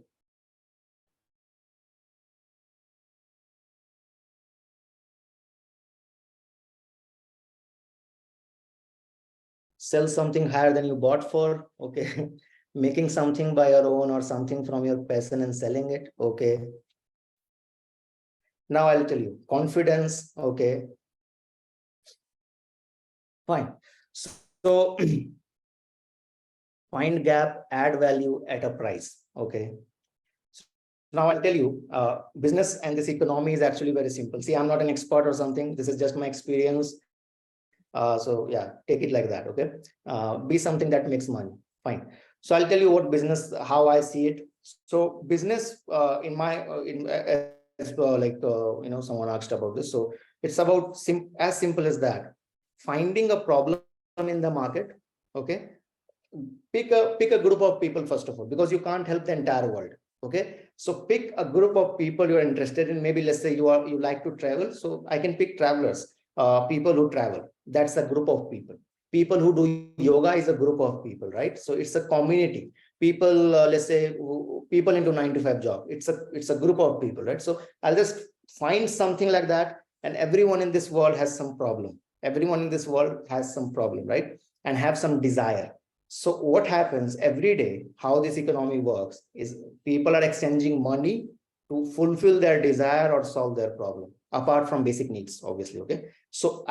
Speaker 4: Sell something higher than you bought for. Okay. Making something by your own or something from your passion and selling it. Okay. Now I'll tell you. Confidence. Okay. Fine. So find gap, add value at a price. Okay. So now I'll tell you, business and this economy is actually very simple. See, I'm not an expert or something. This is just my experience. So yeah, take it like that. Okay. Be something that makes money. Fine. So I'll tell you what business, how I see it. So business, in my, someone asked about this. So it's about as simple as that. Finding a problem in the market. Okay. Pick a group of people, first of all, because you can't help the entire world. Okay. So pick a group of people you're interested in. Maybe let's say you like to travel. So I can pick travelers, people who travel. That's a group of people. People who do yoga is a group of people, right? So it's a community. People, let's say, people into 9 to 5 job. It's a group of people, right? So I'll just find something like that. And everyone in this world has some problem. Everyone in this world has some problem, right? And have some desire. So what happens every day, how this economy works, is people are exchanging money to fulfill their desire or solve their problem, apart from basic needs, obviously. Okay. So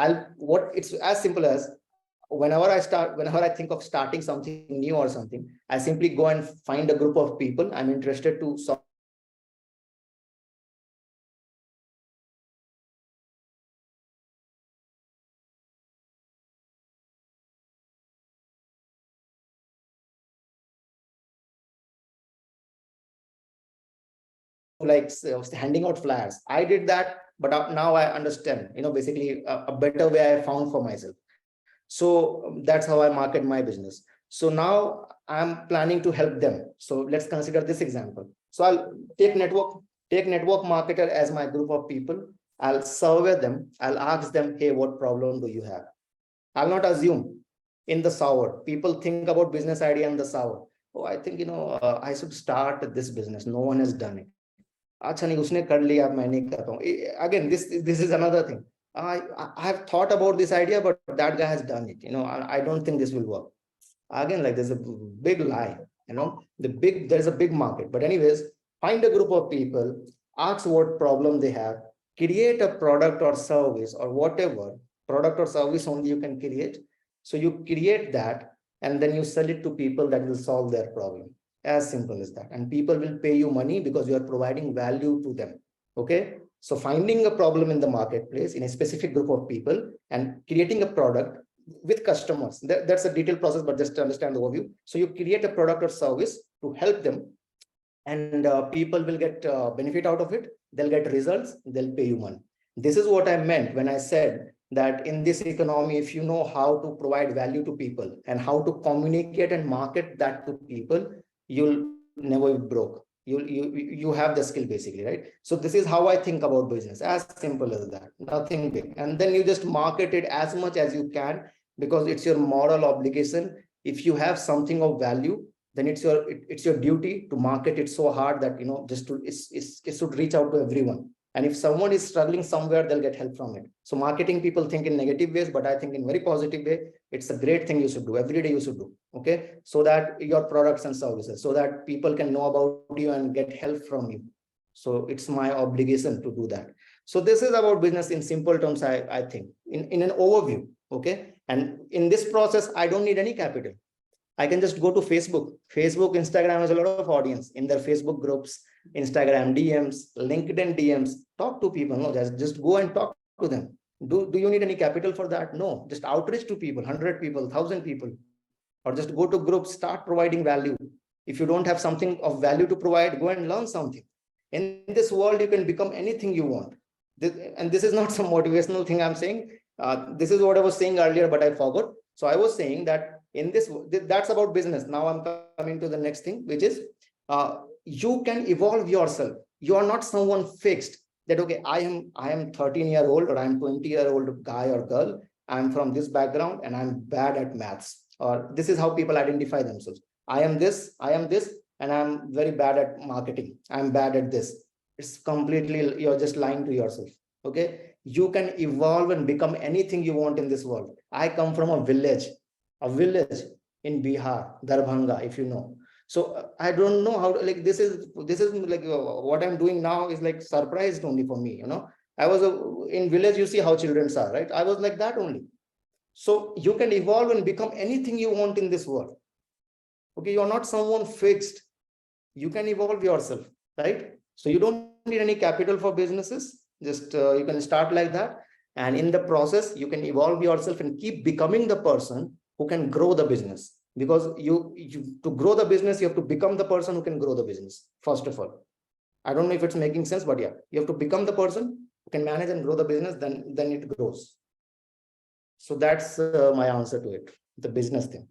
Speaker 4: it's as simple as, whenever I think of starting something new or something, I simply go and find a group of people I'm interested to solve. Like handing out flyers. I did that, but now I understand, basically a better way I found for myself. So that's how I market my business. So now I'm planning to help them. So let's consider this example. So I'll take network marketer as my group of people. I'll survey them. I'll ask them, hey, what problem do you have? I'll not assume. in the shower. People think about business idea in the shower. Oh, I think, I should start this business. No one has done it. अच्छा नहीं उसने कर लिया मैं नहीं कर पाऊँ. Again, this is another thing. I have thought about this idea, but that guy has done it. I don't think this will work. Again, like there's a big lie. There's a big market. But anyways, find a group of people, ask what problem they have, create a product or service or whatever product or service only you can create. So you create that and then you sell it to people that will solve their problem. As simple as that. And people will pay you money because you are providing value to them. Okay. So finding a problem in the marketplace in a specific group of people and creating a product with customers. That's a detailed process, but just to understand the overview. So you create a product or service to help them, and people will get benefit out of it. They'll get results. They'll pay you money. This is what I meant when I said that in this economy, if you know how to provide value to people and how to communicate and market that to people, you'll never be broke. You have the skill basically, right? So this is how I think about business, as simple as that, nothing big. And then you just market it as much as you can, because it's your moral obligation. If you have something of value, then it's your duty to market it so hard that it should reach out to everyone. And if someone is struggling somewhere, they'll get help from it. So marketing people think in negative ways, but I think in very positive way. It's a great thing you should do every day. You should do, okay, so that your products and services, so that people can know about you and get help from you. So it's my obligation to do that. So this is about business in simple terms. I think in an overview, okay. And in this process, I don't need any capital. I can just go to Facebook. Instagram has a lot of audience in their Facebook groups, Instagram DMs, LinkedIn DMs. Talk to people. No, just go and talk to them. Do you need any capital for that? No, just outreach to people, 100 people, 1,000 people, or just go to groups, start providing value. If you don't have something of value to provide, go and learn something. In this world, you can become anything you want. And this is not some motivational thing I'm saying. This is what I was saying earlier, but I forgot. So I was saying that that's about business. Now I'm coming to the next thing, which is you can evolve yourself. You are not someone fixed that, okay, I am 13-year-old or I'm 20-year-old guy or girl. I'm from this background and I'm bad at maths, or this is how people identify themselves. I am this, and I'm very bad at marketing. I'm bad at this. It's completely, you're just lying to yourself. Okay. You can evolve and become anything you want in this world. I come from a village in Bihar, Darbhanga, if you know. So I don't know how to, like, this is like what I'm doing now is like surprised only for me. I was in village, you see how children are, right? I was like that only. So you can evolve and become anything you want in this world. Okay, you're not someone fixed. You can evolve yourself, right? So you don't need any capital for businesses. Just you can start like that. And in the process, you can evolve yourself and keep becoming the person who can grow the business. Because you to grow the business, you have to become the person who can grow the business, first of all. I don't know if it's making sense, but yeah, you have to become the person who can manage and grow the business, then it grows. So that's my answer to it, the business thing.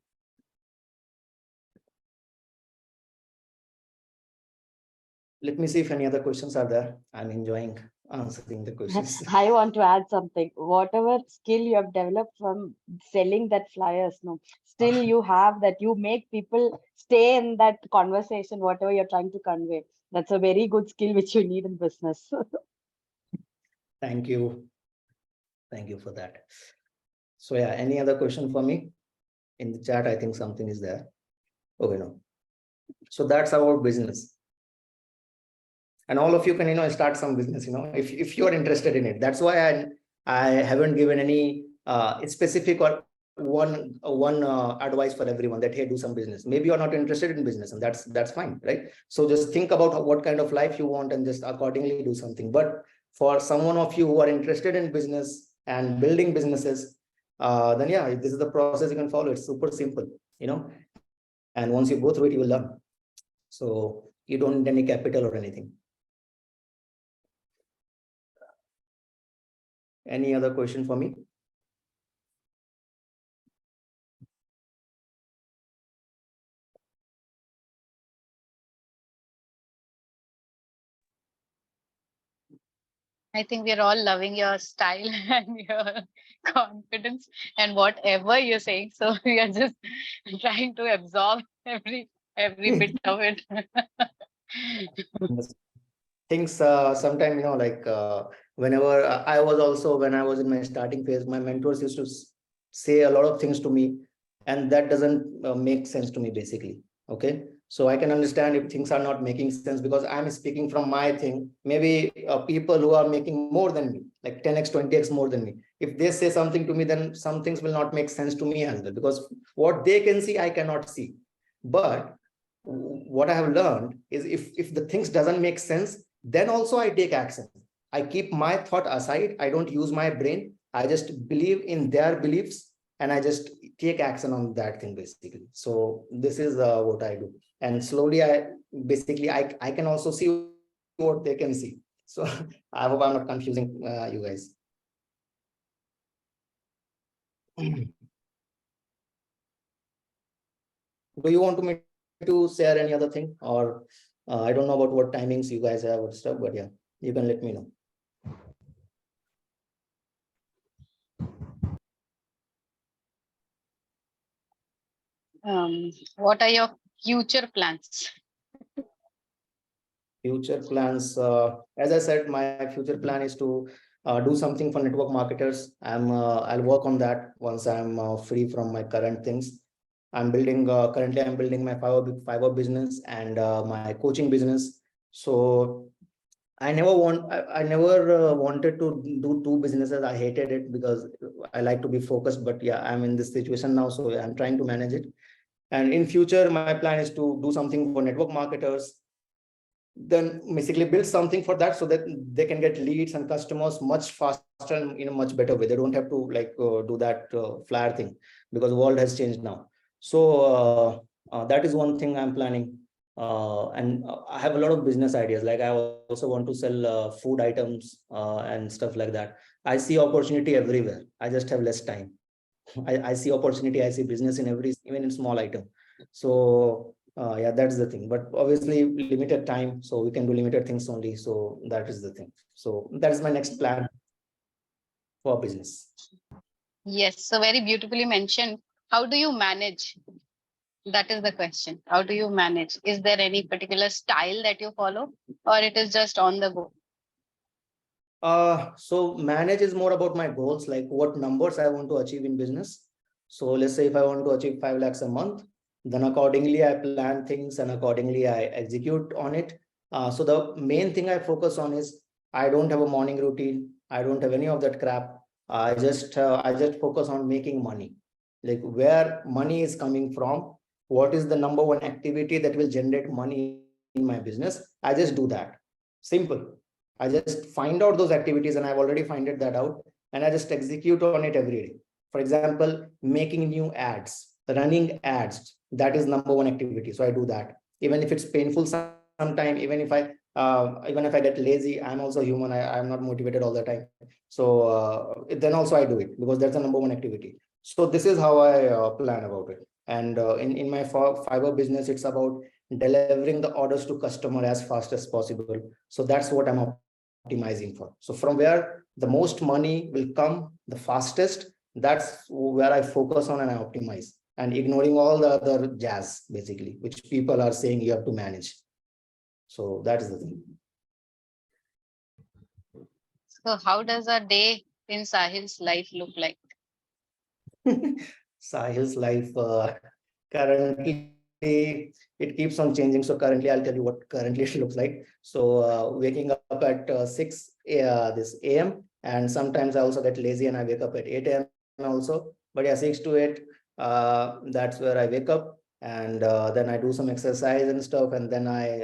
Speaker 4: Let me see if any other questions are there. I'm enjoying answering the questions.
Speaker 1: I want to add something. Whatever skill you have developed from selling that flyers, no, still you have that, you make people stay in that conversation, whatever you're trying to convey. That's a very good skill which you need in business.
Speaker 4: Thank you. Thank you for that. So yeah, any other question for me? In the chat, I think something is there. Okay, no. So that's about business. And all of you can, start some business, if you're interested in it. That's why I haven't given any specific or one advice for everyone that, hey, do some business. Maybe you're not interested in business, and that's fine, right? So just think about what kind of life you want and just accordingly do something. But for someone of you who are interested in business and building businesses, then yeah, this is the process you can follow. It's super simple, and once you go through it, you will learn. So you don't need any capital or anything. Any other question for me?
Speaker 2: I think we're all loving your style and your confidence and whatever you're saying. So we are just trying to absorb every bit of it.
Speaker 4: Things sometime, like whenever I was also, when I was in my starting phase, my mentors used to say a lot of things to me, and that doesn't make sense to me basically. Okay, so I can understand if things are not making sense, because I'm speaking from my thing. Maybe people who are making more than me, like 10x 20x more than me, if they say something to me, then some things will not make sense to me as well, because what they can see I cannot see. But what I have learned is, if the things doesn't make sense, then also I take action. I keep my thought aside, I don't use my brain, I just believe in their beliefs, and I just take action on that thing basically. So this is what I do, and slowly I can also see what they can see. So I hope I'm not confusing you guys. Do you want me to share any other thing, or I don't know about what timings you guys have or stuff, but yeah, you can let me know.
Speaker 2: What are your future plans?
Speaker 4: Future plans, as I said, my future plan is to do something for network marketers. I'll work on that once I'm free from my current things. I'm building currently I'm building my fiber business and my coaching business. So I never wanted to do two businesses. I hated it because I like to be focused, but yeah, I'm in this situation now, so I'm trying to manage it. And in future, my plan is to do something for network marketers, then basically build something for that, so that they can get leads and customers much faster and in a much better way. They don't have to like do that flyer thing, because the world has changed now. So that is one thing I'm planning. And I have a lot of business ideas. Like I also want to sell food items and stuff like that. I see opportunity everywhere. I just have less time. I see opportunity. I see business in every, even in small item. So yeah, that's the thing. But obviously limited time, so we can do limited things only. So that is the thing. So that is my next plan for business.
Speaker 2: Yes, so very beautifully mentioned. How do you manage? That is the question. How do you manage? Is there any particular style that you follow, or it is just on the go?
Speaker 4: So manage is more about my goals, like what numbers I want to achieve in business. So let's say if I want to achieve 5 lakhs a month, then accordingly I plan things and accordingly I execute on it. So the main thing I focus on is, I don't have a morning routine. I don't have any of that crap. I just focus on making money, like where money is coming from. What is the number one activity that will generate money in my business? I just do that. Simple. I just find out those activities, and I've already finded that out, and I just execute on it every day. For example, making new ads, running ads, that is number one activity. So I do that. Even if it's painful sometime, even if I get lazy, I'm also human. I'm not motivated all the time. So then also I do it, because that's the number one activity. So this is how I plan about it. And in my fiber business, it's about delivering the orders to customer as fast as possible. So that's what I'm optimizing for. So from where the most money will come the fastest, that's where I focus on and I optimize, and ignoring all the other jazz basically, which people are saying you have to manage. So that is the thing.
Speaker 2: So how does a day in Sahil's life look like?
Speaker 4: Sahil's life currently, it keeps on changing. So currently I'll tell you what currently it looks like. So waking up at 6 this AM, and sometimes I also get lazy and I wake up at 8 AM also. But yeah, 6 to 8, that's where I wake up, and then I do some exercise and stuff, and then I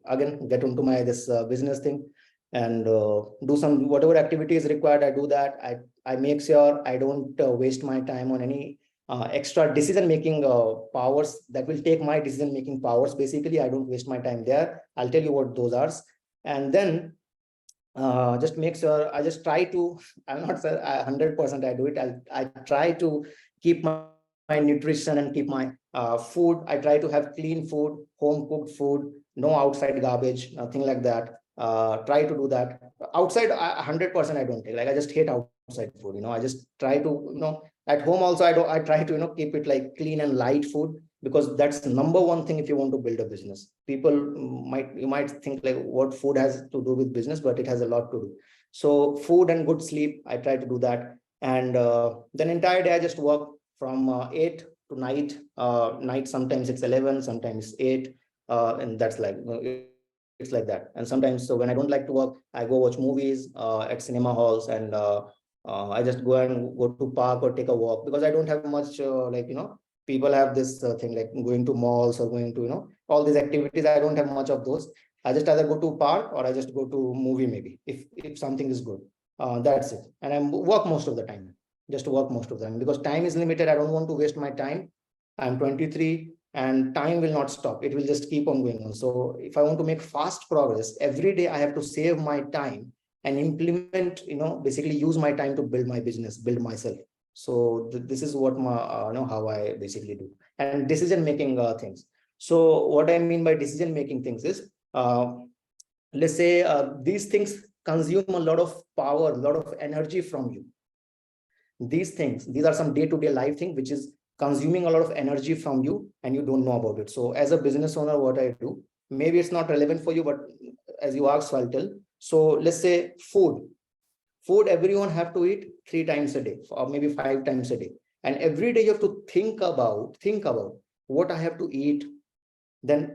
Speaker 4: again get into my this business thing, and do some whatever activity is required. I do that. I make sure I don't waste my time on any extra decision making powers that will take my decision making powers. Basically, I don't waste my time there. I'll tell you what those are. And then just make sure I just try to, I'm not 100% I do it. I try to keep my nutrition and keep my food. I try to have clean food, home cooked food, no outside garbage, nothing like that. Try to do that. Outside, 100% I don't take. Like I just hate outside food. I just try to, at home also I try to, keep it like clean and light food, because that's number one thing if you want to build a business. You might think like what food has to do with business, but it has a lot to do. So food and good sleep, I try to do that. And then entire day I just work from 8 to night. Night sometimes it's 11, sometimes 8, and that's like it's like that. And sometimes, so when I don't like to work, I go watch movies at cinema halls, and I just go to park or take a walk, because I don't have much people have this thing like going to malls or going to all these activities. I don't have much of those. I just either go to park or I just go to movie, maybe if something is good. That's it. And I work most of the time, just work most of the time, because time is limited. I don't want to waste my time. I'm 23 and time will not stop. It will just keep on going on. So if I want to make fast progress, every day I have to save my time and implement, basically use my time to build my business, build myself. So this is what my, how I basically do. And decision making things. So what I mean by decision making things is, let's say these things consume a lot of power, a lot of energy from you. These are some day-to-day life thing which is consuming a lot of energy from you and you don't know about it. So as a business owner, what I do, maybe it's not relevant for you, but as you asked, so I'll tell. So let's say food, everyone have to eat 3 times a day or maybe 5 times a day. And every day you have to think about what I have to eat. Then